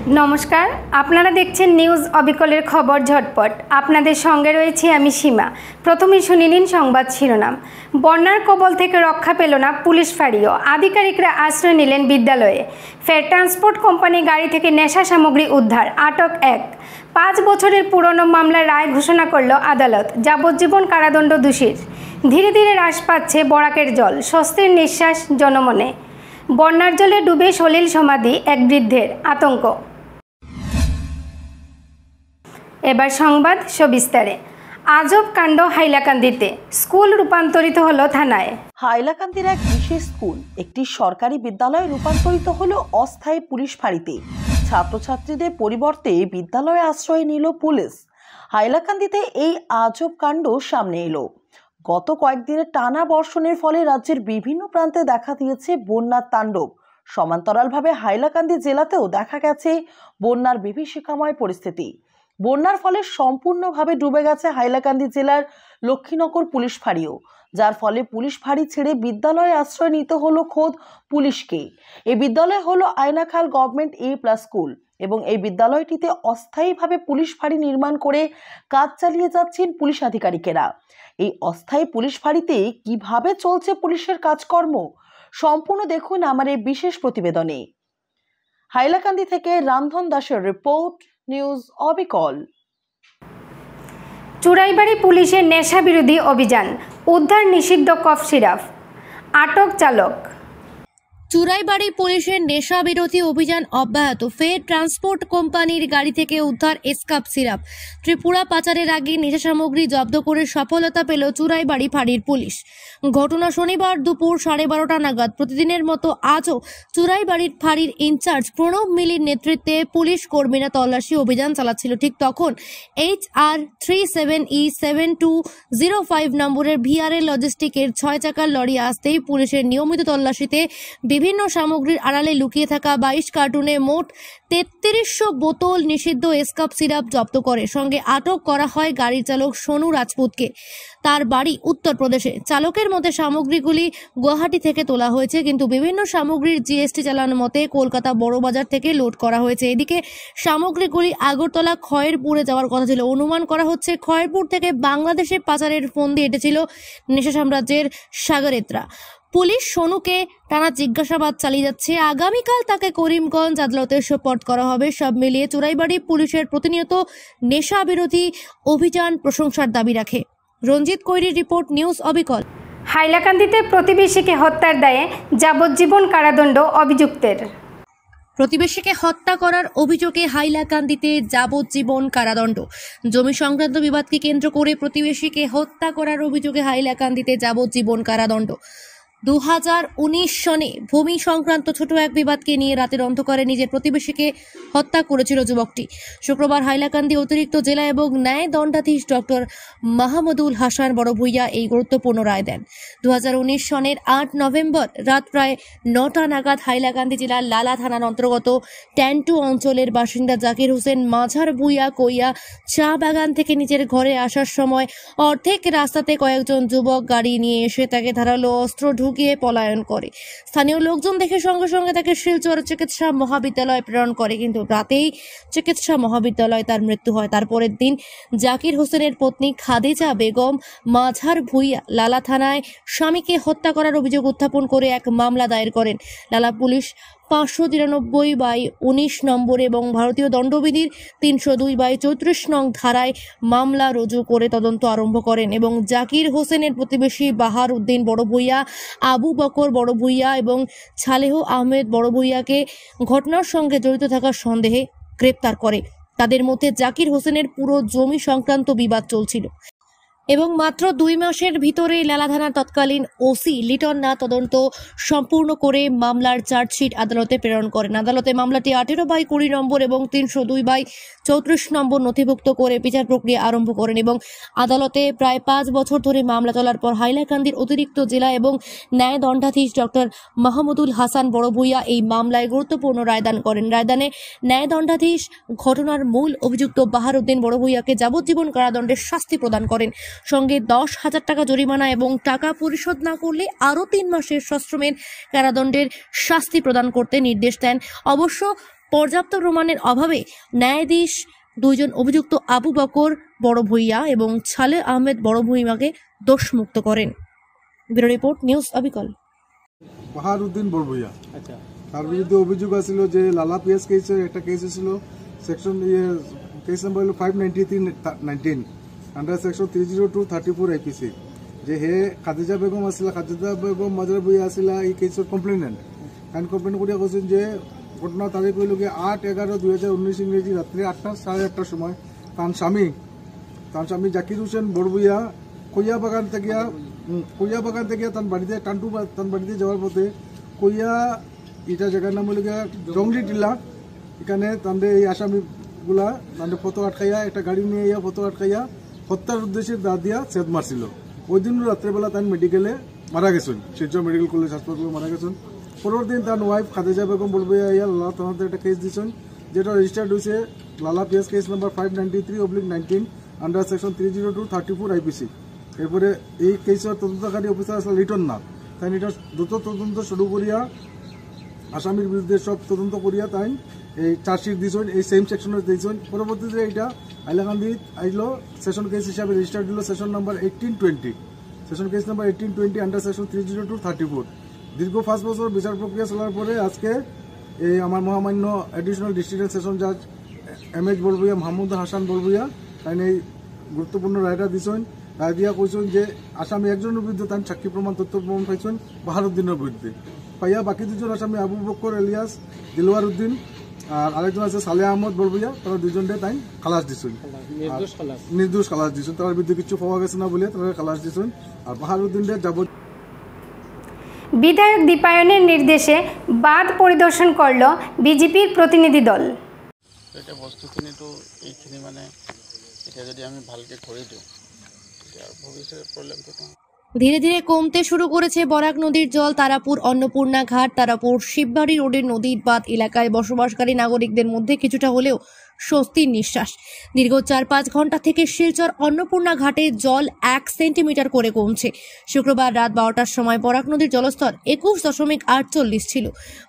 নমস্কার, আপনারা দেখছেন নিউজ অবিকলের খবর ঝটপট। আপনাদের সঙ্গে রয়েছি আমি সীমা। প্রথমেই শুনে নিন সংবাদ শিরোনাম। বন্যার কবল থেকে রক্ষা পেল না পুলিশ ফাঁড়িও, আধিকারিকরা আশ্রয় নিলেন বিদ্যালয়ে। ফের ট্রান্সপোর্ট কোম্পানি গাড়ি থেকে নেশা সামগ্রী উদ্ধার, আটক 1। 5 বছরের পুরনো মামলার রায় ঘোষণা করল আদালত, যাবজ্জীবন কারাদণ্ড দোষীর। ধীরে ধীরে হ্রাস পাচ্ছে বরাকের জল, স্বস্তির নিঃশ্বাস জনমনে। বন্যার জলে ডুবে সলিল সমাধি এক বৃদ্ধের, আতঙ্ক। এবার সংবাদ সবিস্তারে। আজব কাণ্ড হাইলাকান্দিতে, স্কুল রূপান্তরিত হলো থানায়। হাইলাকান্দির এক বিশেষ স্কুল একটি সরকারি বিদ্যালয়ে রূপান্তরিত হলো অস্থায়ী পুলিশ ফাঁড়িতে। ছাত্রছাত্রীদের পরিবর্তে বিদ্যালয়ে আশ্রয় নিল পুলিশ। হাইলাকান্দিতে এই আজব কাণ্ড সামনে এলো। গত কয়েকদিনের টানা বর্ষণের ফলে রাজ্যের বিভিন্ন প্রান্তে দেখা দিয়েছে বন্যার তাণ্ডব। সমান্তরালভাবে হাইলাকান্দি জেলাতেও দেখা গেছে বন্যার বিভীষিকাময় পরিস্থিতি। বন্যার ফলে সম্পূর্ণভাবে ডুবে গেছে হাইলাকান্দি জেলার লক্ষ্মীনগর পুলিশ ফাঁড়িও, যার ফলে পুলিশ ফাঁড়ি ছেড়ে বিদ্যালয়ে আশ্রয় নিতে হলো খোদ পুলিশকে। এই বিদ্যালয় হলো আয়নাখাল গভর্নমেন্ট A+ স্কুল এবং এই বিদ্যালয়টিতে অস্থায়ীভাবে পুলিশ ফাঁড়ি নির্মাণ করে কাজ চালিয়ে যাচ্ছেন পুলিশ আধিকারিকেরা। এই অস্থায়ী পুলিশ ফাঁড়িতে কিভাবে চলছে পুলিশের কাজকর্ম, সম্পূর্ণ দেখুন আমার এই বিশেষ প্রতিবেদনে। হাইলাকান্দি থেকে রামধন দাসের রিপোর্ট, নিউজ অবিকল। চুরাইবাড়ি পুলিশের নেশা বিরোধী অভিযান, উদ্ধার নিষিদ্ধ কফ সিরাপ, আটক চালক। চুরাইবাড়ি পুলিশের নেশা বিরোধী অভিযান অব্যাহত। ফের ট্রান্সপোর্ট কোম্পানির গাড়ি থেকে উদ্ধার এসকাপ সিরাপ। ত্রিপুরা পাচারের আগে নেশা সামগ্রী জব্দ করে সফলতা পেল চুরাইবাড়ি ফাঁড়ির পুলিশ। ঘটনা শনিবার দুপুর 12:30 নাগাদ। প্রতিদিনের মতো আজও চুরাইবাড়ির ফাঁড়ির ইনচার্জ প্রণব মিলির নেতৃত্বে পুলিশ কর্মীরা তল্লাশি অভিযান চালাচ্ছিল। ঠিক তখন HR 37E7205 নম্বরের VRL লজিস্টিকের 6 চাকার লরি আসতেই পুলিশের নিয়মিত তল্লাশিতে বিভিন্ন সামগ্রীর আড়ালে লুকিয়ে থাকা 22 কার্টুনে মোট 3300 বোতল নিষিদ্ধ এসকাপ সিরাপ জব্দ করে। সঙ্গে আটক করা হয় গাড়ির চালক সোনু রাজপুতকে। তার বাড়ি উত্তরপ্রদেশে। চালকের মতে সামগ্রীগুলি গুয়াহাটি থেকে তোলা হয়েছে, কিন্তু বিভিন্ন সামগ্রীর GST চালান মতে কলকাতা বড়বাজার থেকে লোড করা হয়েছে। এদিকে সামগ্রীগুলি আগরতলা খয়েরপুরে যাওয়ার কথা ছিল। অনুমান করা হচ্ছে খয়েরপুর থেকে বাংলাদেশে পাচারের ফন্দি এঁটেছিল নেশা সাম্রাজ্যের সাগরেতরা। পুলিশ সোনুকে টানা জিজ্ঞাসাবাদ চালিয়ে যাচ্ছে। আগামীকাল তাকে করিমগঞ্জ আদালতে সোপর্দ করা হবে। সব মিলিয়ে চুরাইবাড়ি পুলিশের প্রতিনিয়ত নেশা বিরোধী অভিযান প্রশংসার দাবি রাখে। রঞ্জিত কৈরির রিপোর্ট, নিউজ অবিকল। হাইলাকান্দিতে প্রতিবেশীকে হত্যার দায়ে যাবজ্জীবন কারাদণ্ড অভিযুক্তের। প্রতিবেশীকে হত্যা করার অভিযোগে হাইলাকান্দিতে যাবজ্জীবন কারাদণ্ড। জমি সংক্রান্ত বিবাদকে কেন্দ্র করে প্রতিবেশীকে হত্যা করার অভিযোগে হাইলাকান্দিতে যাবজ্জীবন কারাদণ্ড। 2019 সনে ভূমি সংক্রান্ত ছোট এক বিবাদকে নিয়ে রাতের অন্ধকারে নিজের প্রতিবেশীকে হত্যা করেছিল যুবকটি। শুক্রবার হাইলাকান্দি অতিরিক্ত জেলা এবং ন্যায় দণ্ডাধীশ ডক্টর মাহমুদুল হাসান বড়ভূইয়া এই গুরুত্বপূর্ণ রায় দেন। 2019 সনের 8 নভেম্বর রাত প্রায় 9টা নাগাদ হাইলাকান্দি জেলার লালা থানার অন্তর্গত ট্যান্টু অঞ্চলের বাসিন্দা জাকির হোসেন মাঝার ভূইয়া কইয়া চা বাগান থেকে নিজের ঘরে আসার সময় অর্ধেক রাস্তাতে কয়েকজন যুবক গাড়ি নিয়ে এসে তাকে ধারালো অস্ত্র ঢুকিয়ে পলায়ন করে। স্থানীয় লোকজন দেখে সঙ্গে সঙ্গে তাকে শিলচর চিকিৎসা মহাবিদ্যালয়ে প্রেরণ করে, কিন্তু রাতেই চিকিৎসা মহাবিদ্যালয়ে তার মৃত্যু হয়। তারপরের দিন জাকির হোসেনের পত্নী খাদিজা বেগম মাঝার ভূইয়া লালা থানায় স্বামীকে হত্যা করার অভিযোগ উত্থাপন করে এক মামলা দায়ের করেন। লালা পুলিশ 593/19 নম্বর এবং ভারতীয় দণ্ডবিধির 302/34 নং ধারায় মামলা রুজু করে তদন্ত আরম্ভ করেন এবং জাকির হোসেনের প্রতিবেশী বাহার উদ্দিন বড়ভূইয়া, আবু বকর বড়ভূইয়া এবং ছালেহ আহমেদ বড়ভূইয়াকে ঘটনার সঙ্গে জড়িত থাকার সন্দেহে গ্রেপ্তার করে। তাদের মধ্যে জাকির হোসেনের পুরো জমি সংক্রান্ত বিবাদ চলছিল এবং মাত্র 2 মাসের ভিতরে লালা থানার তৎকালীন ওসি লিটন না তদন্ত সম্পূর্ণ করে মামলার চার্জশিট আদালতে প্রেরণ করেন। আদালতে মামলাটি 18/20 নম্বর এবং 302/34 নম্বর নথিভুক্ত করে বিচার প্রক্রিয়া আরম্ভ করেন এবং আদালতে প্রায় 5 বছর ধরে মামলা চলার পর হাইলাকান্দির অতিরিক্ত জেলা এবং ন্যায় দণ্ডাধীশ ডক্টর মাহমুদুল হাসান বড়ভূইয়া এই মামলায় গুরুত্বপূর্ণ রায়দান করেন। রায়দানে ন্যায় দণ্ডাধীশ ঘটনার মূল অভিযুক্ত বাহার উদ্দিন বড়ভূইয়াকে যাবজ্জীবন কারাদণ্ডের শাস্তি প্রদান করেন। সঙ্গে 10,000 টাকা জরিমানা এবং টাকা পরিশোধ না করলে আরও 3 মাসের সশ্রমের কারাদণ্ডের শাস্তি প্রদান করতে নির্দেশ দেন। অবশ্য পর্যাপ্ত প্রমাণের অভাবে ন্যায়াধীশ দুইজন অভিযুক্ত আবু বকর বড় ভূঁইয়া এবং ছালে আহমেদ বড় ভূঁইয়াকে দোষমুক্ত করেন। ব্যুরো রিপোর্ট, নিউজ অবিকল। বাহারউদ্দিন বড়ভূঁইয়া, আচ্ছা, তার বিরুদ্ধে অভিযোগ আছিল যে লালা পিএস কেসের একটা কেস ছিল, সেকশন কেস নাম্বার হলো 593/19 আন্ডার সেকশন 302/34 আইপিসি, যে হে খাদিজা বেগম আসিলা, খাদিজা বেগম মাজার বইয়া আসিলা এই কেসের কমপ্লেনেন্ট। কারণ কমপ্লেন করিয়া কৈছেন যে ঘটনা তারিখ হইল গিয়ে 8/11/2019 ইংরেজি রাত্রে 8:30 সময় তার স্বামী জাকির হোসেন বড়ভূঁইয়া কইয়া বাগান থেকে তার বাড়িতে তার বাড়িতে যাওয়ার পথে কইয়া এটা জায়গার নাম হলো গিয়া জংলি টিলা, এখানে তাদের এই আসামিগুলা তাদের ফটো আটকাইয়া একটা গাড়ি নিয়ে ইয়া ফটো আটকাইয়া হত্যার উদ্দেশ্যে দা দিয়া সেদ মারছিল। ওই দিন রাত্রেবেলা তার মেডিকেলে মারা গেছেন, শিলচর মেডিকেল কলেজ হাসপাতালে মারা গেছেন। পরের দিন তার ওয়াইফ খাদিজা বেগম বড়ভূঁইয়া ইয়া লালা থানাতে একটা কেস দিয়েছেন, যেটা রেজিস্টার্ড হয়েছে লালা PS case number 593/19 under section 302/34 IPC. এরপরে এই কেসের তদন্তকারী অফিসার আসলে রিটার্ন না, তাই এটা দ্রুত তদন্ত শুরু করিয়া আসামির বিরুদ্ধে সব তদন্ত করিয়া তাই এই চার্জশিট দিয়েছেন, এই সেম সেকশনে দিয়েছেন। পরবর্তীতে এটা হাইলাকান্দি আইলো সেশন কেস হিসাবে রেজিস্টার্ড দিল session number 1820, session case number 1820 under section 302/34। দীর্ঘ 5 বছর বিচার প্রক্রিয়া চলার পরে আজকে এই আমার মহামান্য এডিশনাল ডিস্ট্রিক্ট সেশন জাজ এমএইচ বড়ভূঁইয়া মাহমুদ হাসান বড়ভূঁইয়া তাই এই গুরুত্বপূর্ণ রায়টা দিয়েছেন। রায় দিয়া কইছেন যে আসামি একজনের বিরুদ্ধে তার সাক্ষী প্রমাণ তথ্য প্রমাণ পাইছেন বাহারউদ্দিনের বিরুদ্ধে পাইয়া, বাকি দুজন আসামি আবু বকর এলিয়াস দিলওয়ার উদ্দিন আর আরেকজন আছে সালে আহমদ বড়ভূঁইয়া, তারা দুজনকে তাই খালাস দিচ্ছেন, নির্দোষ খালাস দিচ্ছেন, তার বিরুদ্ধে কিছু পাওয়া গেছে না বলে তারা খালাস দিচ্ছেন। আর বাহারউদ্দিনের যাব বিধায়ক দীপায়নের নির্দেশে বাঁধ পরিদর্শন করল বিজেপির প্রতিনিধি দল। এটা বস্তুখিনিতো এইখিনি মানে এটা যদি আমি ভালকে করে দিওঁ তেতিয়া ভৱিষ্যতে প্ৰব্লেমটো নহয়। ধীরে ধীরে কমতে শুরু করেছে বরাক নদীর জল। তারাপুর অন্নপূর্ণা ঘাট, তারাপুর শিববাড়ি রোডের নদীর বাঁধ এলাকায় বসবাসকারী নাগরিকদের মধ্যে কিছুটা হলেও স্বস্তির নিঃশ্বাস। দীর্ঘ 4-5 ঘন্টা থেকে শিলচর অন্নপূর্ণা ঘাটে জল 1 সেন্টিমিটার করে কমছে। শুক্রবার রাত 12টার সময় বরাক নদীর জলস্তর 21.48 ছিল।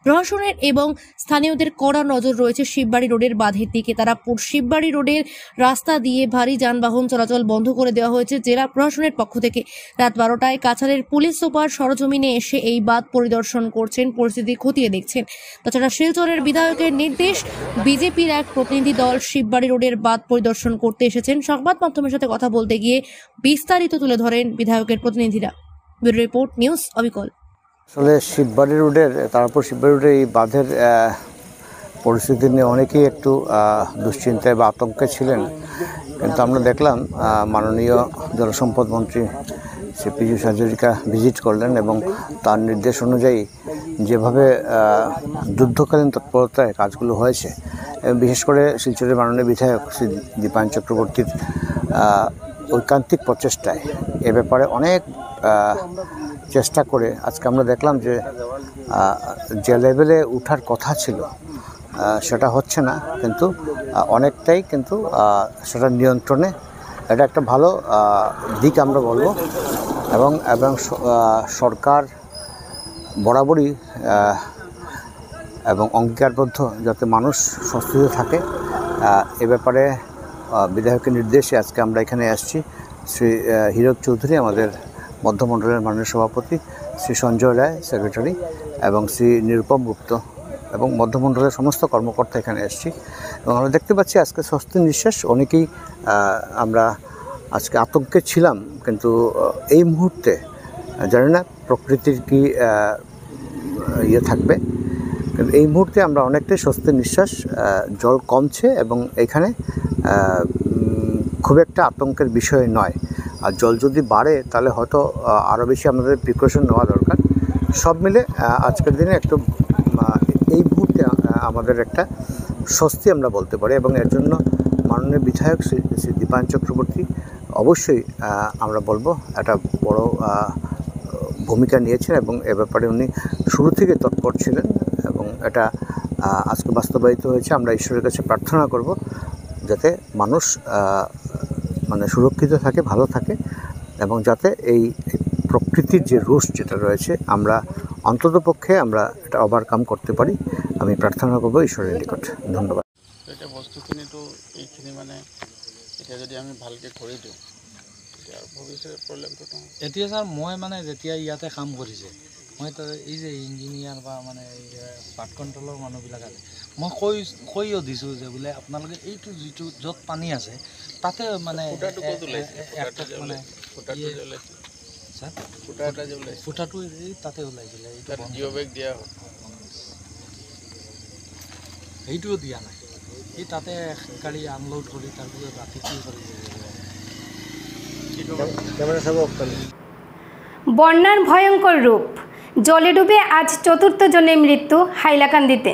প্রশাসনের এবং স্থানীয়দের কড়া নজর রয়েছে শিববাড়ি রোডের বাঁধের দিকে। তারাপুর শিববাড়ি রোডের রাস্তা দিয়ে ভারী যানবাহন চলাচল বন্ধ করে দেওয়া হয়েছে জেলা প্রশাসনের পক্ষ থেকে। রাত 12টায় কাছাড়ের পুলিশ সুপার সরজমিনে এসে এই বাঁধ পরিদর্শন করছেন, পরিস্থিতি খতিয়ে দেখছেন। তাছাড়া শিলচরের বিধায়কের নির্দেশ, বিজেপির এক প্রতিনিধি দল শিববাড়ি রোডের বাঁধ পরিদর্শন করতে এসেছেন। সংবাদ মাধ্যমের সাথে কথা বলতে গিয়ে বিস্তারিত তুলে ধরেন বিধায়কের প্রতিনিধিরা। ব্যুরো রিপোর্ট, নিউজ অবিকল। আসলে শিববাড়ি রোডের তারপর শিববাড়ি রোডের এই বাঁধের পরিস্থিতি নিয়ে অনেকেই একটু দুশ্চিন্তায় বা আতঙ্কে ছিলেন, কিন্তু আমরা দেখলাম মাননীয় জলসম্পদ মন্ত্রী শ্রী পীযূষ হাজরিকা ভিজিট করলেন এবং তার নির্দেশ অনুযায়ী যেভাবে যুদ্ধকালীন তৎপরতায় কাজগুলো হয়েছে, বিশেষ করে শিলচরের মাননীয় বিধায়ক শ্রী দীপায়ন চক্রবর্তীর ঐকান্তিক প্রচেষ্টায় এ ব্যাপারে অনেক চেষ্টা করে আজকে আমরা দেখলাম যে লেভেলে উঠার কথা ছিল সেটা হচ্ছে না, কিন্তু অনেকটাই কিন্তু সেটা নিয়ন্ত্রণে, এটা একটা ভালো দিক আমরা বলবো। এবং সরকার বরাবরই এবং অঙ্গীকারবদ্ধ যাতে মানুষ স্বস্তিতে থাকে এ ব্যাপারে বিধায়কের নির্দেশে আজকে আমরা এখানে আসছি। শ্রী হীরক চৌধুরী আমাদের মধ্যমণ্ডলের মাননীয় সভাপতি, শ্রী সঞ্জয় রায় সেক্রেটারি এবং শ্রী নিরুপম গুপ্ত এবং মধ্যমণ্ডলের সমস্ত কর্মকর্তা এখানে এসেছি এবং আমরা দেখতে পাচ্ছি আজকে স্বস্তির নিঃশ্বাস। অনেকেই আমরা আজকে আতঙ্কে ছিলাম, কিন্তু এই মুহূর্তে জানি না প্রকৃতির কি ইয়ে থাকবে, কিন্তু এই মুহূর্তে আমরা অনেকটাই স্বস্তির নিঃশ্বাস। জল কমছে এবং এখানে খুব একটা আতঙ্কের বিষয় নয়। আর জল যদি বাড়ে তাহলে হয়তো আরও বেশি আমাদের প্রিকশন নেওয়া দরকার। সব মিলে আজকের দিনে একটু এই মুহূর্তে আমাদের একটা স্বস্তি আমরা বলতে পারি এবং এর জন্য মাননীয় বিধায়ক শ্রী দীপায়ন চক্রবর্তী অবশ্যই আমরা বলবো একটা বড় ভূমিকা নিয়েছেন এবং এ ব্যাপারে উনি শুরু থেকে তৎপর ছিলেন এবং এটা আজকে বাস্তবায়িত হয়েছে। আমরা ঈশ্বরের কাছে প্রার্থনা করব যাতে মানুষ মানে সুরক্ষিত থাকে, ভালো থাকে এবং যাতে এই প্রকৃতির যে রোষ যেটা রয়েছে আমরা অন্ততপক্ষে আমরা এটা ওভারকাম করতে পারি আমি প্রার্থনা করব ঈশ্বরের নিকট। ধন্যবাদ। এতিয়া বস্তুখিনিতো এইখিনি মানে এতিয়া যদি আমি ভালকৈ কৰি দিওঁ তেতিয়া আৰু ভৱিষ্যতে প্ৰব্লেমটো নহয়। এতিয়া ছাৰ মই মানে যেতিয়া ইয়াতে কাম কৰিছে মই এই যে ইঞ্জিনিয়াৰ বা মানে বাট কণ্ট্ৰলৰ মানুহবিলাক আছে মই কৈও দিছোঁ যে বোলে আপোনালোকে এইটো যিটো য'ত পানী আছে তাতে মানে মানে ফুটাটো তাতে ওলাইছিলে জিঅ' বেগ দিয়া হ'ল সেইটোও দিয়া নাই এই তাতে গাড়ী আনলোড কৰি তাৰপিছত ৰাতি কি কৰি বন্যার ভয়ঙ্কর রূপ, জলে ডুবে আজ চতুর্থ জনের মৃত্যু হাইলাকান্দিতে।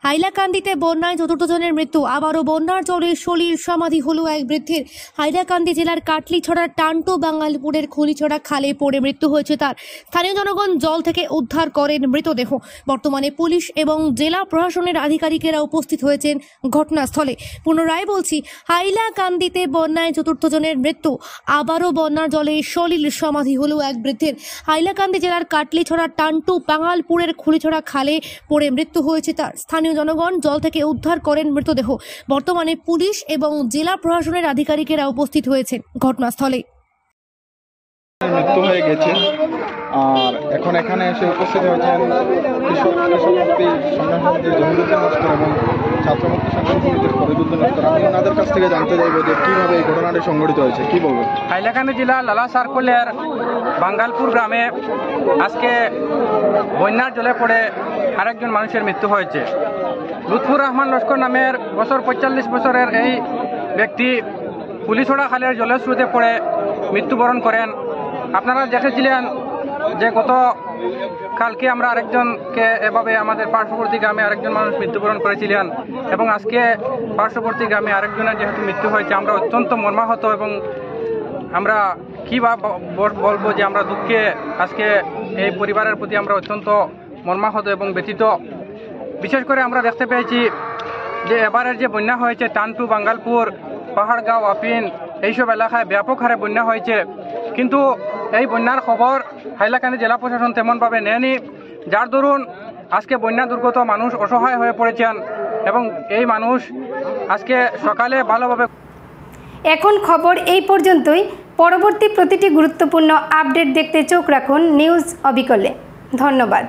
হাইলাকান্দিতে বন্যায় চতুর্থ জনের মৃত্যু। আবারও বন্যার জলে সলিল সমাধি হলো এক বৃদ্ধের। হাইলাকান্দি জেলার কাটলিছড়ার টান্টো বাঙ্গালপুরের খুলিছড়া খালে পড়ে মৃত্যু হয়েছে তার। স্থানীয় জনগণ জল থেকে উদ্ধার করেন মৃতদেহ। বর্তমানে পুলিশ এবং জেলা প্রশাসনের আধিকারিকেরা উপস্থিত হয়েছেন ঘটনাস্থলে। পুনরায় বলছি, হাইলাকান্দিতে বন্যায় চতুর্থ জনের মৃত্যু। আবারও বন্যার জলে সলিল সমাধি হলো এক বৃদ্ধের। হাইলাকান্দি জেলার কাটলিছড়ার টান্টো বাঙ্গালপুরের খুলিছড়া খালে পড়ে মৃত্যু হয়েছে তার। স্থানীয় জনগণ জল থেকে উদ্ধার করেন মৃতদেহ। বর্তমানে পুলিশ এবং জেলা প্রশাসনের আধিকারিকেরা উপস্থিত হয়েছেন ঘটনাস্থলে। মৃত্যু হয়ে গেছে আর এখন এখানে এসে উপস্থিত হয়েছেন কৃষকমুক্তি সংগ্রাম সমিতি জহিরুদ্দিন লস্কর এবং ছাত্রমুক্তি সংগ্রাম সমিতির ফরিদুদ্দিন লস্কর। আমি ওনাদের কাছ থেকে জানতে চাইব যে কীভাবে এই ঘটনাটি সংঘটিত হয়েছে, কী বলবেন? হাইলাকান্দি জেলার লালা সার্কুলের বাঙ্গালপুর গ্রামে আজকে বন্যার জলে পড়ে আরেকজন মানুষের মৃত্যু হয়েছে। লুৎফুর রহমান লস্কর নামের 45 বছরের এই ব্যক্তি পুলিছড়া খালের জলের স্রোতে পড়ে মৃত্যুবরণ করেন। আপনারা দেখেছিলেন যে গত কালকে আমরা আরেকজনকে এভাবে আমাদের পার্শ্ববর্তী গ্রামে আরেকজন মানুষ মৃত্যুবরণ করেছিলেন এবং আজকে পার্শ্ববর্তী গ্রামে আরেকজনের যেহেতু মৃত্যু হয়েছে আমরা অত্যন্ত মর্মাহত এবং আমরা কী বা বলবো যে আমরা দুঃখে আজকে এই পরিবারের প্রতি আমরা অত্যন্ত মর্মাহত এবং ব্যথিত। বিশেষ করে আমরা দেখতে পেয়েছি যে এবারের যে বন্যা হয়েছে টান্টু বাঙ্গালপুর পাহাড়গাঁও আপিন এইসব এলাকায় ব্যাপক হারে বন্যা হয়েছে, কিন্তু এই বন্যার খবর হাইলাকান্দি জেলা প্রশাসন তেমনভাবে নেয়নি, যার দরুন আজকে বন্যা দুর্গত মানুষ অসহায় হয়ে পড়েছেন এবং এই মানুষ আজকে সকালে ভালোভাবে। এখন খবর এই পর্যন্তই। পরবর্তী প্রতিটি গুরুত্বপূর্ণ আপডেট দেখতে চোখ রাখুন নিউজ অবিকলে। ধন্যবাদ।